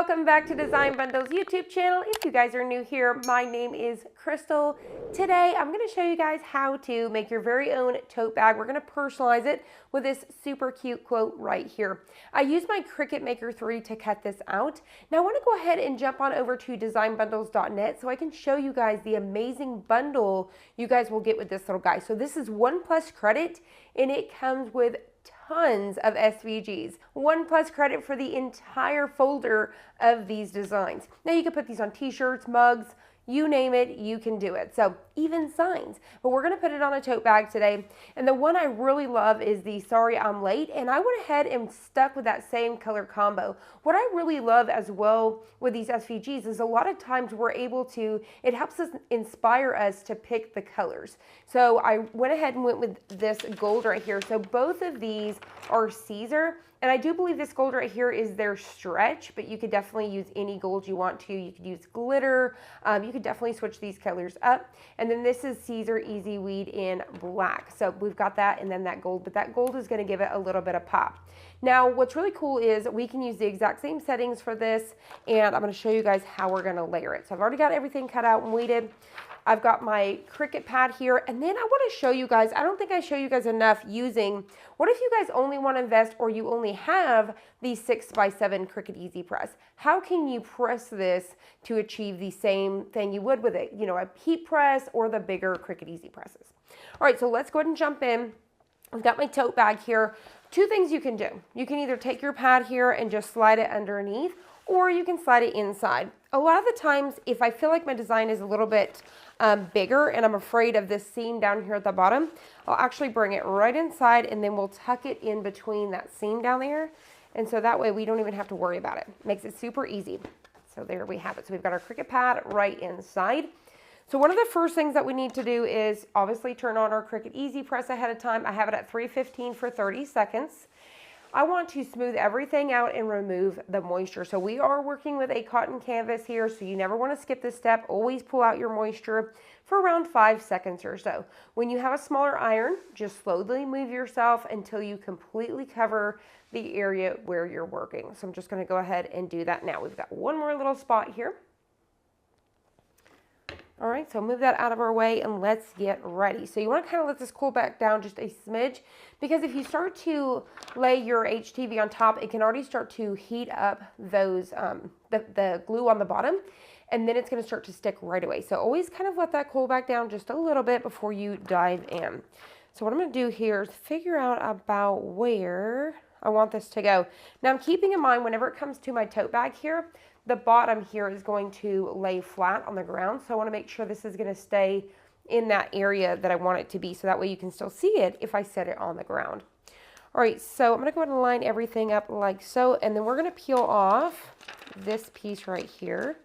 welcome back to Design Bundles YouTube channel. If you guys are new here, my name is Crystal. Today I'm going to show you guys how to make your very own tote bag. We're going to personalize it with this super cute quote right here. I used my Cricut Maker 3 to cut this out. Now I want to go ahead and jump on over to designbundles.net so I can show you guys the amazing bundle you guys will get with this little guy. So this is 1+ credit and it comes with tons of SVGs. 1+ credit for the entire folder of these designs. Now you can put these on t-shirts, mugs, you name it, you can do it. So even signs, but we're gonna put it on a tote bag today. And the one I really love is the Sorry I'm Late, and I went ahead and stuck with that same color combo. What I really love as well with these SVGs is a lot of times we're able to, it helps us inspire us to pick the colors. So I went ahead and went with this gold right here. So both of these are Caesar. And I do believe this gold right here is their stretch, but you could definitely use any gold you want to. You could use glitter. You could definitely switch these colors up. And then this is Caesar Easy Weed in black. So we've got that and then that gold, but that gold is going to give it a little bit of pop. Now, what's really cool is we can use the exact same settings for this, and I'm going to show you guys how we're going to layer it. So I've already got everything cut out and weeded. I've got my Cricut pad here, and then I want to show you guys, I don't think I show you guys enough using, what if you guys only want to invest or you only have the 6x7 Cricut Easy Press? How can you press this to achieve the same thing you would with it, you know, a heat press or the bigger Cricut Easy Presses? All right, so let's go ahead and jump in. I've got my tote bag here. Two things you can do. You can either take your pad here and just slide it underneath, or you can slide it inside. A lot of the times, if I feel like my design is a little bit bigger and I'm afraid of this seam down here at the bottom, I'll actually bring it right inside and then we'll tuck it in between that seam down there. And so that way we don't even have to worry about it. Makes it super easy. So there we have it. So we've got our Cricut pad right inside. So one of the first things that we need to do is obviously turn on our Cricut Easy Press ahead of time. I have it at 315 for 30 seconds. I want to smooth everything out and remove the moisture. So we are working with a cotton canvas here, so you never want to skip this step. Always pull out your moisture for around 5 seconds or so. When you have a smaller iron, just slowly move yourself until you completely cover the area where you're working. So I'm just going to go ahead and do that now. We've got one more little spot here. All right, so move that out of our way and let's get ready. So you want to kind of let this cool back down just a smidge, because if you start to lay your HTV on top, it can already start to heat up those the glue on the bottom, and then it's going to start to stick right away. So always kind of let that cool back down just a little bit before you dive in. So what I'm going to do here is figure out about where I want this to go. Now I'm keeping in mind whenever it comes to my tote bag here, the bottom here is going to lay flat on the ground. So I want to make sure this is going to stay in that area that I want it to be. So that way you can still see it if I set it on the ground. All right, so I'm going to go ahead and line everything up like so. And then we're going to peel off this piece right here.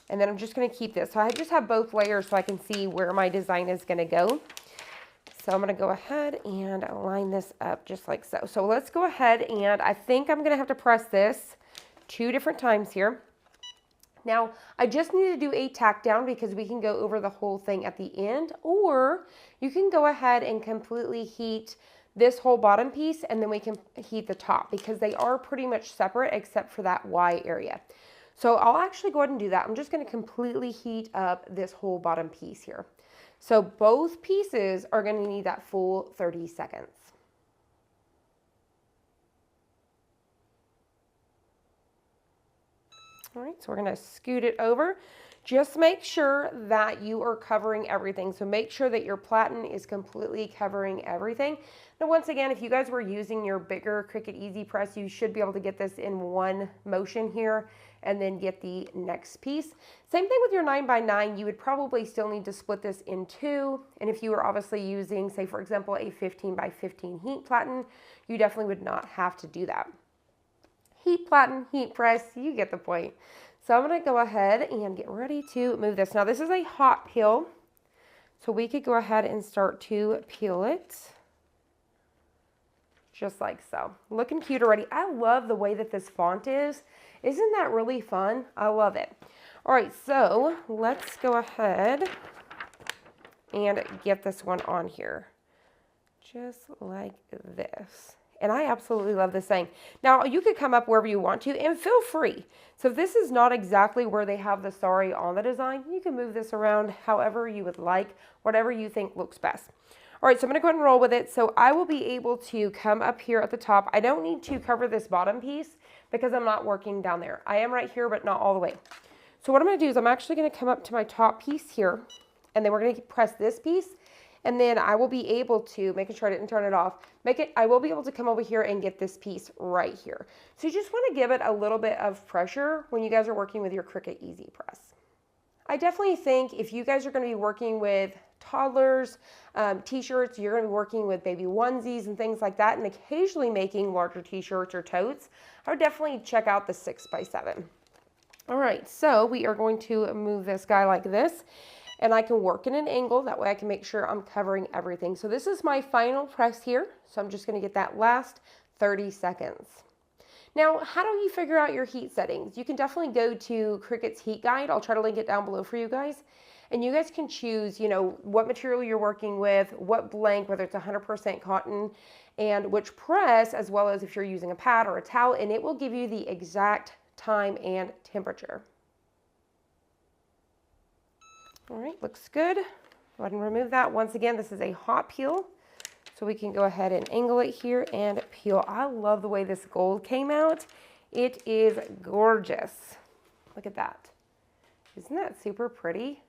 And then I'm just going to keep this. So I just have both layers so I can see where my design is going to go. So I'm going to go ahead and line this up just like so. So let's go ahead, and I think I'm going to have to press this 2 different times here. Now, I just need to do a tack down because we can go over the whole thing at the end, or you can go ahead and completely heat this whole bottom piece and then we can heat the top, because they are pretty much separate except for that Y area. So I'll actually go ahead and do that. I'm just going to completely heat up this whole bottom piece here. So both pieces are going to need that full 30 seconds. All right, so we're going to scoot it over. Just make sure that you are covering everything. So make sure that your platen is completely covering everything. Now, once again, if you guys were using your bigger Cricut Easy Press, you should be able to get this in one motion here and then get the next piece. Same thing with your 9x9. You would probably still need to split this in 2. And if you were obviously using, say, for example, a 15x15 heat platen, you definitely would not have to do that. Heat platen, heat press, you get the point. So I'm going to go ahead and get ready to move this. Now this is a hot peel, so we could go ahead and start to peel it just like so. Looking cute already. I love the way that this font is. Isn't that really fun? I love it. All right, so let's go ahead and get this one on here just like this. And I absolutely love this thing. Now, you could come up wherever you want to and feel free. So if this is not exactly where they have the sari on the design, you can move this around however you would like, whatever you think looks best. All right, so I'm gonna go ahead and roll with it. So I will be able to come up here at the top. I don't need to cover this bottom piece because I'm not working down there. I am right here, but not all the way. So what I'm gonna do is I'm actually gonna come up to my top piece here, and then we're gonna press this piece, and then I will be able to, making sure I didn't turn it off, I will be able to come over here and get this piece right here. So you just wanna give it a little bit of pressure when you guys are working with your Cricut Easy Press. I definitely think if you guys are gonna be working with toddlers, t-shirts, you're gonna be working with baby onesies and things like that, and occasionally making larger t-shirts or totes, I would definitely check out the 6x7. All right, so we are going to move this guy like this, and I can work in an angle. That way I can make sure I'm covering everything. So this is my final press here. So I'm just gonna get that last 30 seconds. Now, how do you figure out your heat settings? You can definitely go to Cricut's heat guide. I'll try to link it down below for you guys. And you guys can choose, what material you're working with, what blank, whether it's 100% cotton, and which press, as well as if you're using a pad or a towel, and it will give you the exact time and temperature. All right, looks good. Go ahead and remove that. Once again, this is a hot peel, so we can go ahead and angle it here and peel. I love the way this gold came out. It is gorgeous. Look at that. Isn't that super pretty?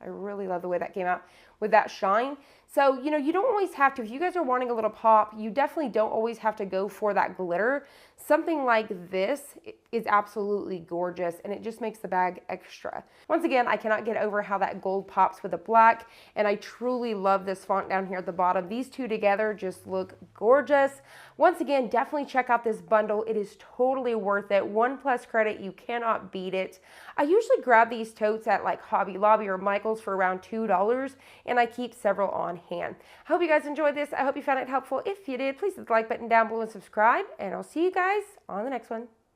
I really love the way that came out with that shine. So, you don't always have to, if you guys are wanting a little pop, you definitely don't always have to go for that glitter. Something like this is absolutely gorgeous, and it just makes the bag extra. Once again, I cannot get over how that gold pops with the black, and I truly love this font down here at the bottom. These two together just look gorgeous. Once again, definitely check out this bundle. It is totally worth it. $1+ credit, you cannot beat it. I usually grab these totes at like Hobby Lobby or Michael's for around $2, and I keep several on hand. I hope you guys enjoyed this. I hope you found it helpful. If you did, please hit the like button down below and subscribe, and I'll see you guys on the next one.